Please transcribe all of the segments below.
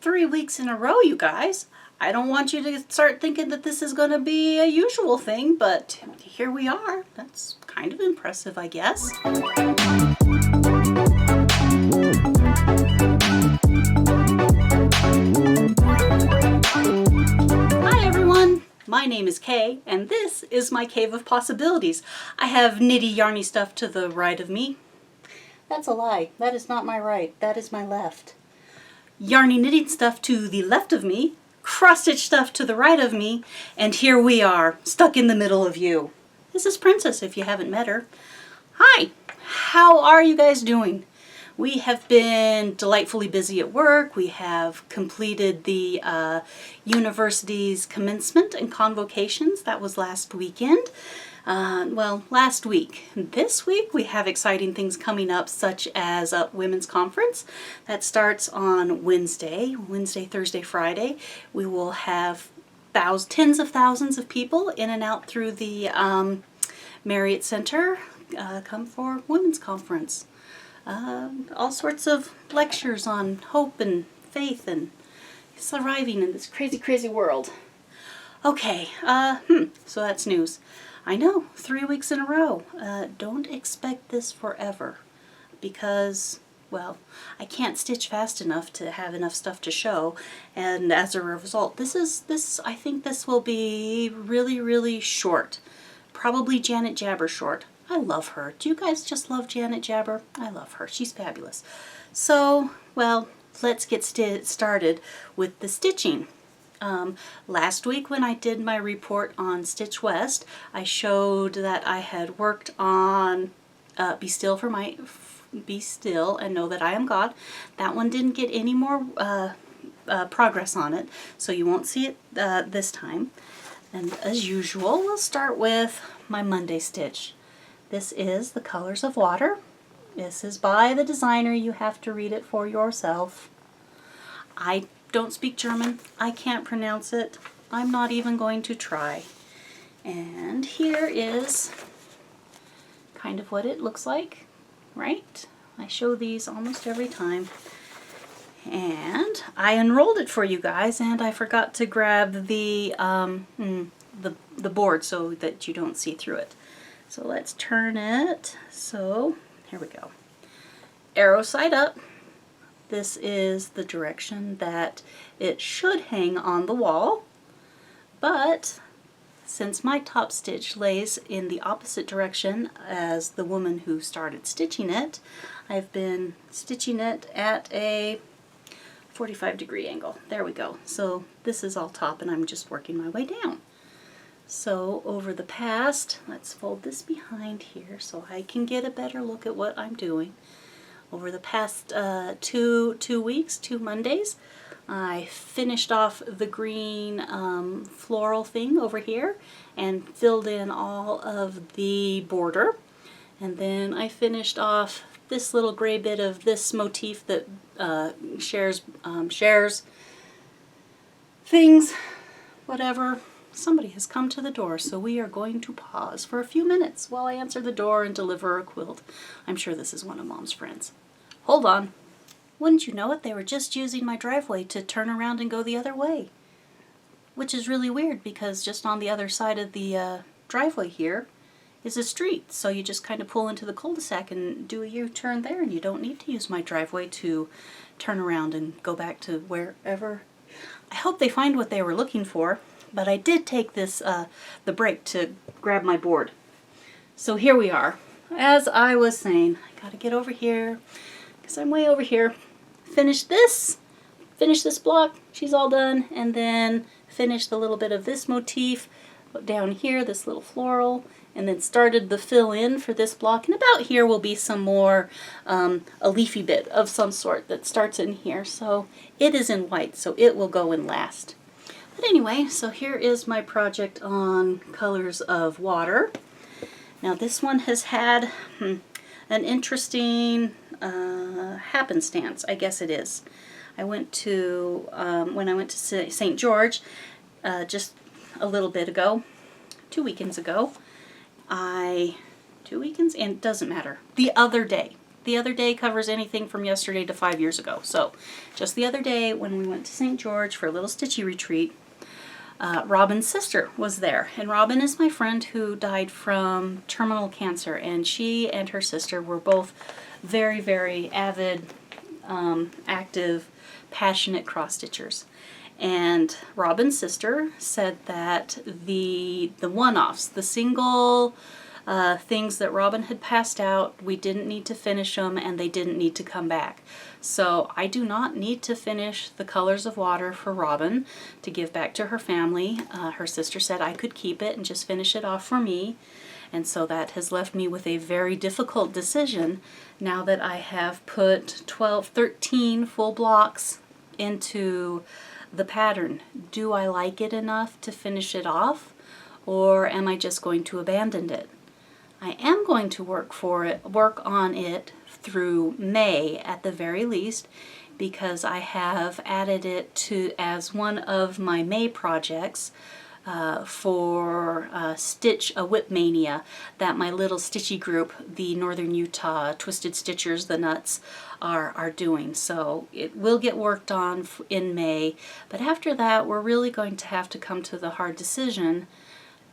3 weeks in a row, you guys. I don't want you to start thinking that this is going to be a usual thing, but here we are. That's kind of impressive, I guess. Hi everyone, my name is Kay, and this is my Cave of Possibilities. I have knitty yarny stuff to the right of me. That's a lie. That is not my right. That is my left. Yarny knitting stuff to the left of me, cross-stitch stuff to the right of me, and here we are, stuck in the middle of you. This is Princess, if you haven't met her. Hi! How are you guys doing? We have been delightfully busy at work. We have completed the university's commencement and convocations. That was last weekend. Last week. This week we have exciting things coming up, such as a women's conference that starts on Wednesday, Thursday, Friday. We will have tens of thousands of people in and out through the Marriott Center come for women's conference. All sorts of lectures on hope and faith and surviving in this crazy, crazy world. Okay, so that's news. I know, 3 weeks in a row. Don't expect this forever because, well, I can't stitch fast enough to have enough stuff to show, and as a result, I think this will be really, really short. Probably Janet Jabber short. I love her. Do you guys just love Janet Jabber? I love her. She's fabulous. So, well, let's get started with the stitching. Last week when I did my report on Stitch West, I showed that I had worked on Be Still and Know That I Am God. That one didn't get any more progress on it, so you won't see it this time. And as usual, we'll start with my Monday stitch. This is The Colors of Water. This is by the designer. You have to read it for yourself. I don't speak German. I can't pronounce it. I'm not even going to try. And here is kind of what it looks like, right? I show these almost every time. And I unrolled it for you guys, and I forgot to grab the board so that you don't see through it. So let's turn it. So here we go. Arrow side up. This is the direction that it should hang on the wall, but since my top stitch lays in the opposite direction as the woman who started stitching it, I've been stitching it at a 45-degree angle. There we go. So this is all top and I'm just working my way down. So over the past, let's fold this behind here so I can get a better look at what I'm doing. Over the past two weeks, 2 Mondays, I finished off the green floral thing over here and filled in all of the border. And then I finished off this little gray bit of this motif that shares things, whatever. Somebody has come to the door, so we are going to pause for a few minutes while I answer the door and deliver a quilt. I'm sure this is one of Mom's friends. Hold on. Wouldn't you know it, they were just using my driveway to turn around and go the other way. Which is really weird because just on the other side of the driveway here is a street. So you just kind of pull into the cul-de-sac and do a U-turn there, and you don't need to use my driveway to turn around and go back to wherever. I hope they find what they were looking for, but I did take this the break to grab my board. So here we are. As I was saying, I gotta get over here because I'm way over here. Finish this block, she's all done, and then finish the little bit of this motif down here, this little floral, and then started the fill in for this block, and about here will be some more, a leafy bit of some sort that starts in here. So it is in white, so it will go in last. But anyway, so here is my project on Colors of Water. Now this one has had an interesting happenstance, I guess it is. I went to, when I went to St. George just a little bit ago, 2 weekends ago, 2 weekends, and it doesn't matter, the other day, the other day covers anything from yesterday to 5 years ago. So just the other day when we went to St. George for a little stitchy retreat, Robin's sister was there. And Robin is my friend who died from terminal cancer, and she and her sister were both very, very avid, active, passionate cross-stitchers. And Robin's sister said that the one-offs, the single things that Robin had passed out, we didn't need to finish them, and they didn't need to come back. So I do not need to finish the Colors of Water for Robin to give back to her family. Her sister said I could keep it and just finish it off for me. And so that has left me with a very difficult decision now that I have put 13 full blocks into the pattern. Do I like it enough to finish it off, or am I just going to abandon it? I am going to work on it through May at the very least, because I have added it to as one of my May projects for WIP Maynia that my little stitchy group, the Northern Utah Twisted Stitchers, the Nuts, are doing. So it will get worked on in May, but after that we're really going to have to come to the hard decision: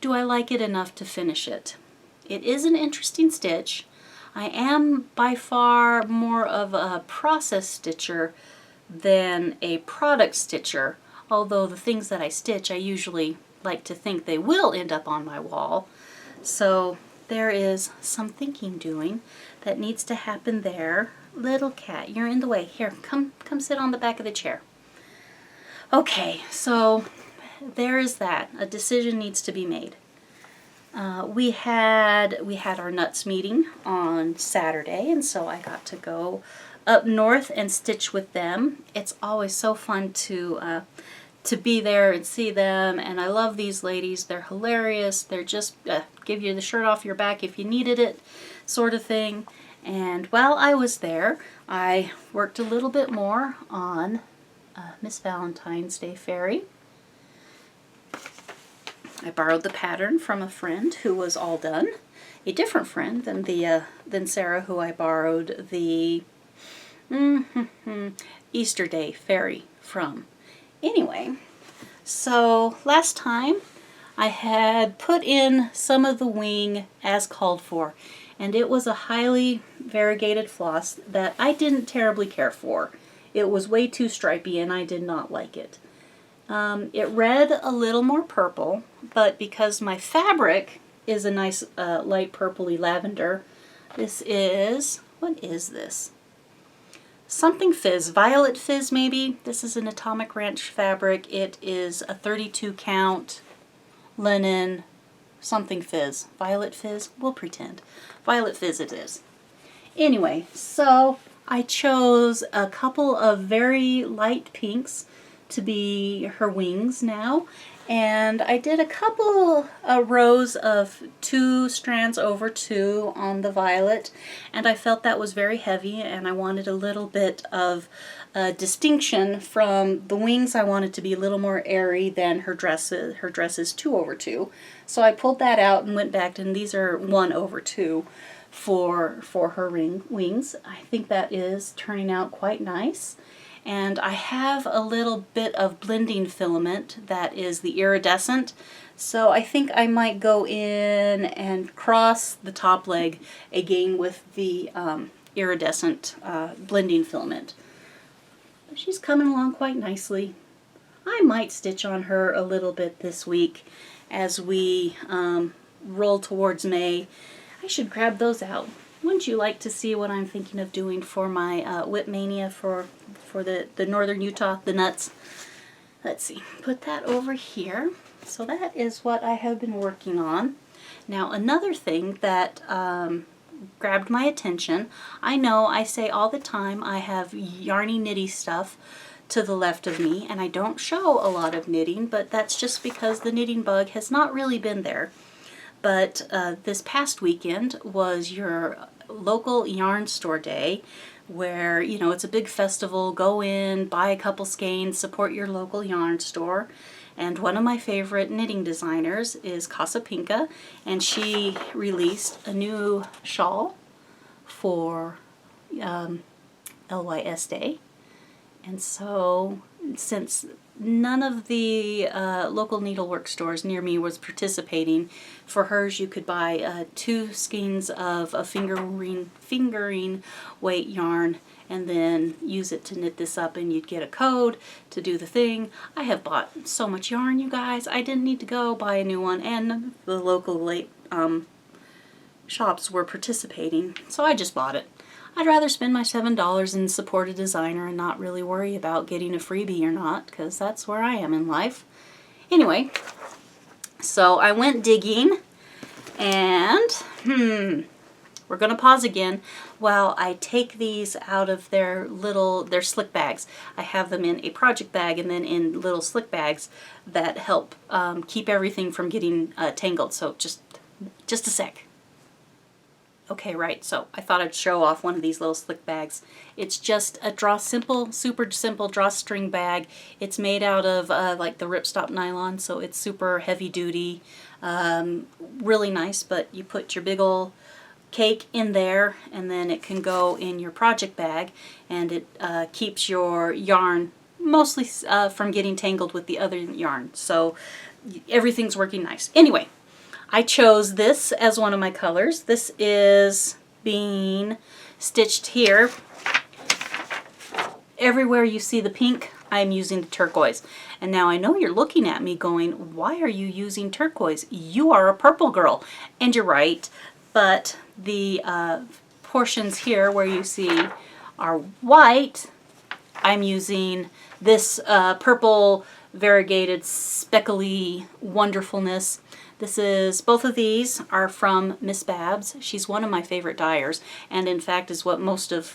do I like it enough to finish it? It is an interesting stitch. I am by far more of a process stitcher than a product stitcher, although the things that I stitch I usually like to think they will end up on my wall. So there is some thinking doing that needs to happen there. Little cat, you're in the way. Here, come sit on the back of the chair. Okay, so there is that. A decision needs to be made. We had our Nuts meeting on Saturday, and so I got to go up north and stitch with them. It's always so fun to be there and see them, and I love these ladies. They're hilarious. They're just give you the shirt off your back if you needed it, sort of thing. And while I was there, I worked a little bit more on Miss Valentine's Day Fairy. I borrowed the pattern from a friend who was all done, a different friend than Sarah, who I borrowed the Easter Day Fairy from. Anyway, so last time I had put in some of the wing as called for, and it was a highly variegated floss that I didn't terribly care for. It was way too stripy and I did not like it. It read a little more purple, but because my fabric is a nice light purpley lavender, this is, what is this? Something Fizz, Violet Fizz maybe. This is an Atomic Ranch fabric. It is a 32 count linen, something Fizz. Violet Fizz? We'll pretend. Violet Fizz it is. Anyway, so I chose a couple of very light pinks to be her wings now, and I did a couple rows of 2 strands over 2 on the violet, and I felt that was very heavy and I wanted a little bit of distinction from the wings. I wanted to be a little more airy than her dress is 2 over 2, so I pulled that out and went back, and these are 1 over 2 for her wings. I think that is turning out quite nice. And I have a little bit of blending filament that is the iridescent, so I think I might go in and cross the top leg again with the iridescent blending filament. She's coming along quite nicely. I might stitch on her a little bit this week as we roll towards May. I should grab those out. Wouldn't you like to see what I'm thinking of doing for my WIP Maynia for the Northern Utah, the Nuts? Let's see, put that over here. So that is what I have been working on. Now another thing that grabbed my attention, I know I say all the time I have yarny knitty stuff to the left of me, and I don't show a lot of knitting, but that's just because the knitting bug has not really been there. But this past weekend was your local yarn store day, where, you know, it's a big festival. Go in, buy a couple skeins, support your local yarn store. And one of my favorite knitting designers is Casa Pinka, and she released a new shawl for LYS Day. And so, since none of the local needlework stores near me was participating, for hers you could buy 2 skeins of a fingering weight yarn and then use it to knit this up, and you'd get a code to do the thing. I have bought so much yarn, you guys. I didn't need to go buy a new one, and the local shops were participating, so I just bought it. I'd rather spend my $7 and support a designer and not really worry about getting a freebie or not, because that's where I am in life. Anyway, so I went digging, and we're going to pause again while I take these out of their slick bags. I have them in a project bag and then in little slick bags that help keep everything from getting tangled. So just a sec. Okay, right, so I thought I'd show off one of these little slick bags. It's just a super simple drawstring bag. It's made out of like the ripstop nylon, so it's super heavy duty, really nice, but you put your big ol' cake in there, and then it can go in your project bag, and it keeps your yarn mostly from getting tangled with the other yarn, so everything's working nice. Anyway, I chose this as one of my colors. This is being stitched here. Everywhere you see the pink, I'm using the turquoise. And now I know you're looking at me going, why are you using turquoise? You are a purple girl. And you're right, but the portions here where you see are white, I'm using this purple variegated speckly wonderfulness. Both of these are from Miss Babs. She's one of my favorite dyers, and in fact is what most of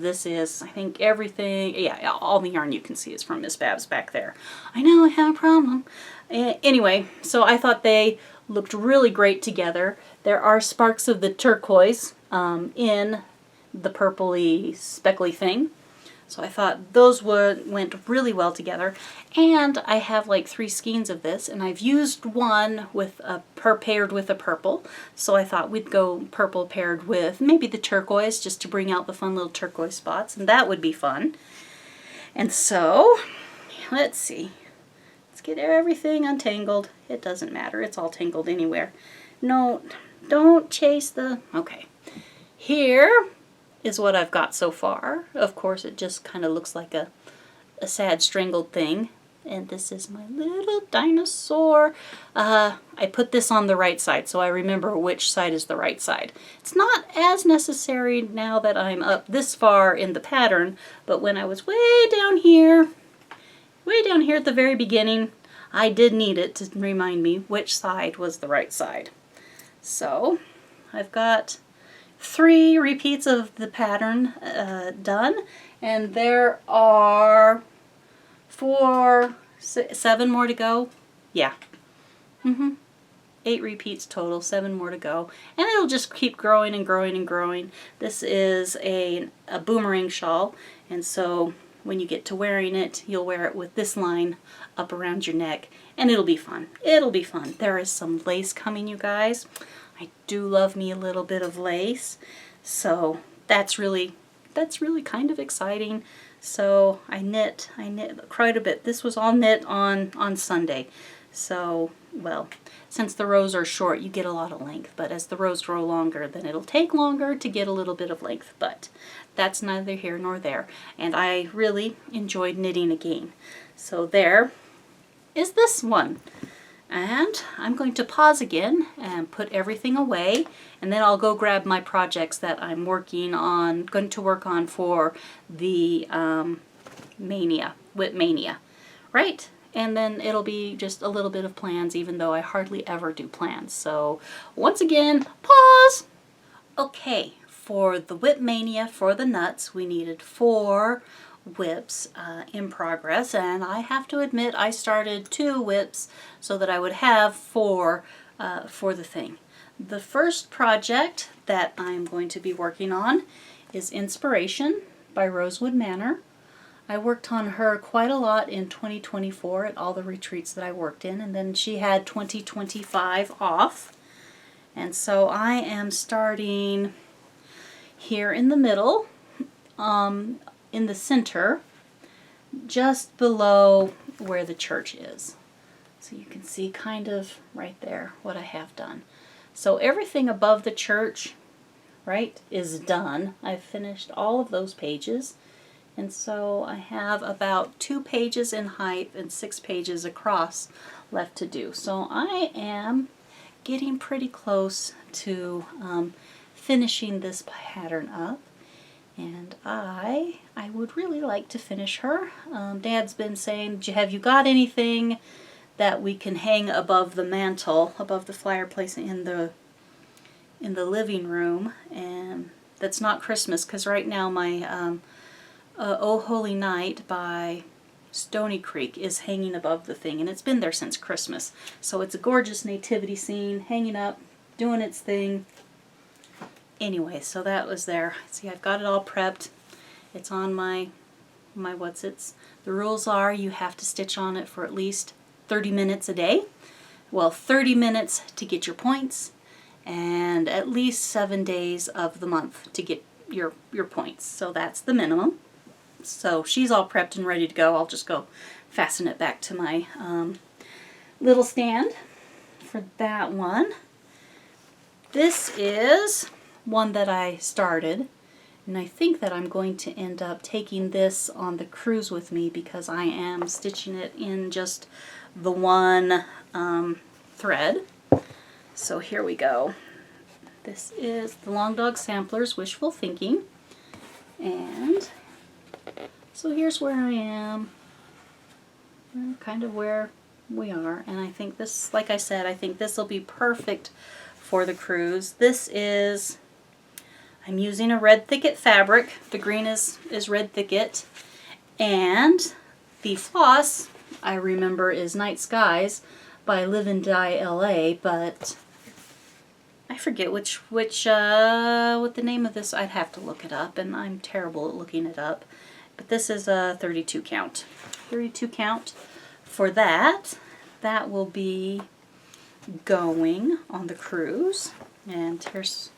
this is. I think everything, yeah, all the yarn you can see is from Miss Babs back there. I know I have a problem. Anyway, so I thought they looked really great together. There are sparks of the turquoise in the purpley speckly thing. So I thought those went really well together. And I have like 3 skeins of this, and I've used one with paired with a purple. So I thought we'd go purple paired with maybe the turquoise, just to bring out the fun little turquoise spots, and that would be fun. And so, let's see. Let's get everything untangled. It doesn't matter. It's all tangled anywhere. No, don't chase the... Okay. Here is what I've got so far. Of course, it just kind of looks like a sad strangled thing. And this is my little dinosaur. I put this on the right side, so I remember which side is the right side. It's not as necessary now that I'm up this far in the pattern, but when I was way down here at the very beginning, I did need it to remind me which side was the right side. So, I've got 3 repeats of the pattern done, and there are 7 more to go. Yeah. 8 repeats total, 7 more to go. And it'll just keep growing and growing and growing. This is a boomerang shawl, and so when you get to wearing it, you'll wear it with this line up around your neck, and it'll be fun. It'll be fun. There is some lace coming, you guys. I do love me a little bit of lace, so that's really kind of exciting. So I knit quite a bit. This was all knit on Sunday. So, well, since the rows are short, you get a lot of length, but as the rows grow longer, then it'll take longer to get a little bit of length, but that's neither here nor there. And I really enjoyed knitting again. So there is this one. And I'm going to pause again and put everything away, and then I'll go grab my projects that I'm going to work on for the WIP Maynia, right? And then it'll be just a little bit of plans, even though I hardly ever do plans. So once again, pause! Okay, for the WIP Maynia, for the nuts, we needed 4 WIPs in progress, and I have to admit I started 2 WIPs so that I would have 4 for the thing. The first project that I'm going to be working on is Inspiration by Rosewood Manor. I worked on her quite a lot in 2024 at all the retreats that I worked in, and then she had 2025 off, and so I am starting here in the middle. in the center, just below where the church is. So you can see kind of right there what I have done. So everything above the church, right, is done. I've finished all of those pages. And so I have about 2 pages in height and 6 pages across left to do. So I am getting pretty close to finishing this pattern up. And I would really like to finish her. Dad's been saying, have you got anything that we can hang above the mantle, above the fireplace in the living room, and that's not Christmas, because right now my Oh Holy Night by Stony Creek is hanging above the thing, and it's been there since Christmas. So it's a gorgeous nativity scene hanging up, doing its thing. Anyway, so that was there. See, I've got it all prepped. It's on my the rules are you have to stitch on it for at least 30 minutes a day. Well, 30 minutes to get your points, and at least 7 days of the month to get your points. So that's the minimum. So she's all prepped and ready to go. I'll just go fasten it back to my little stand for that one. This is one that I started, and I think that I'm going to end up taking this on the cruise with me because I am stitching it in just the one thread. So here we go. This is the Long Dog Sampler's Wishful Thinking, and so here's where I am, kind of where we are, and I think this, like I said, I think this will be perfect for the cruise. This is, I'm using a Red Thicket fabric. The green is Red Thicket, and the floss, I remember, is Night Skies by Live and Die LA, but I forget what the name of this. I'd have to look it up, and I'm terrible at looking it up. But this is a 32 count. 32 count for that. That will be going on the cruise. And here's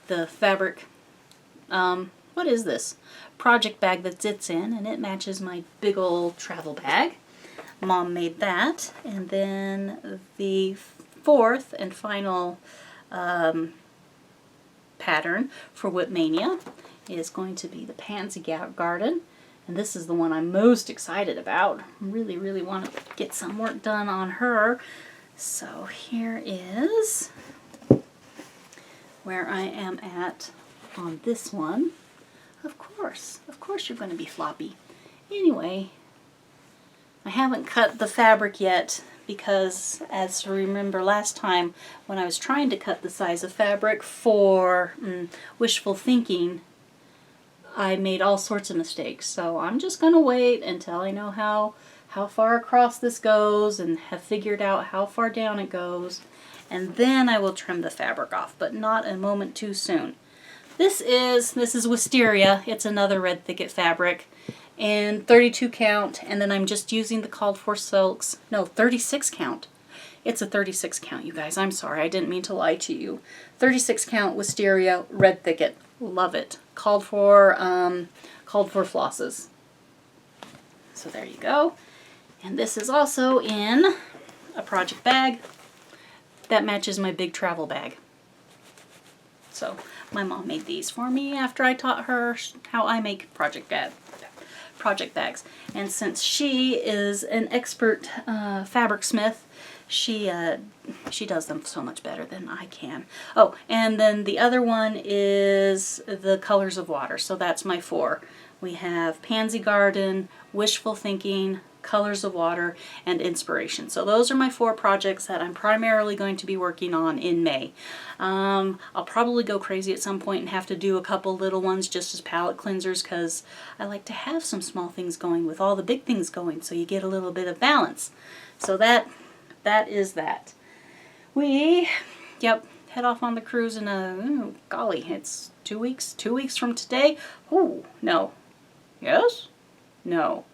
the fabric. What is this? Project bag that it's in, and it matches my big old travel bag. Mom made that. And then the fourth and final pattern for WIP Maynia is going to be the Pansy Garden. And this is the one I'm most excited about. Really, really want to get some work done on her. So here is where I am at on this one. Of course you're going to be floppy. Anyway, I haven't cut the fabric yet because, as you remember last time when I was trying to cut the size of fabric for Wishful Thinking, I made all sorts of mistakes. So I'm just going to wait until I know how far across this goes and have figured out how far down it goes, and then I will trim the fabric off, but not a moment too soon. This is Wisteria. It's another Red Thicket fabric, and 32 count, and then I'm just using the called for silks. No, 36 count. It's a 36 count, you guys. I'm sorry, I didn't mean to lie to you. 36 count Wisteria Red Thicket. Love it. Called for flosses. So there you go. And this is also in a project bag that matches my big travel bag. So my mom made these for me after I taught her how I make project bags. And since she is an expert fabric smith, she does them so much better than I can. Oh, and then the other one is the Colors of Water. So that's my 4. We have Pansy Garden, Wishful Thinking, Colors of Water, and Inspiration. So those are my 4 projects that I'm primarily going to be working on in May. I'll probably go crazy at some point and have to do a couple little ones just as palette cleansers, because I like to have some small things going with all the big things going, so you get a little bit of balance. So that is that. We, head off on the cruise in golly, it's 2 weeks. 2 weeks from today. Oh, no. Yes? No.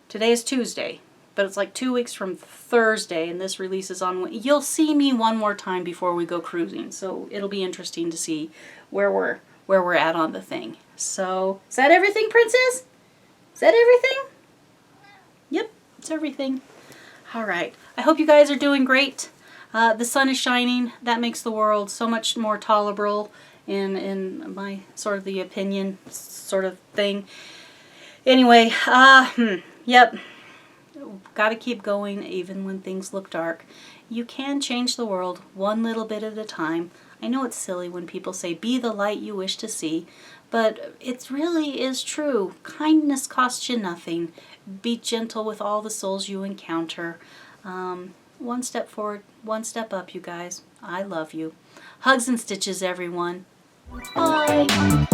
Today is Tuesday, but it's like 2 weeks from Thursday, and this releases on... You'll see me one more time before we go cruising, so it'll be interesting to see where we're at on the thing. So, is that everything, Princess? Is that everything? Yep, it's everything. All right. I hope you guys are doing great. The sun is shining. That makes the world so much more tolerable in my sort of the opinion sort of thing. Anyway, yep. Got to keep going even when things look dark. You can change the world one little bit at a time. I know it's silly when people say, be the light you wish to see, but it really is true. Kindness costs you nothing. Be gentle with all the souls you encounter. One step forward, one step up, you guys. I love you. Hugs and stitches, everyone. Bye.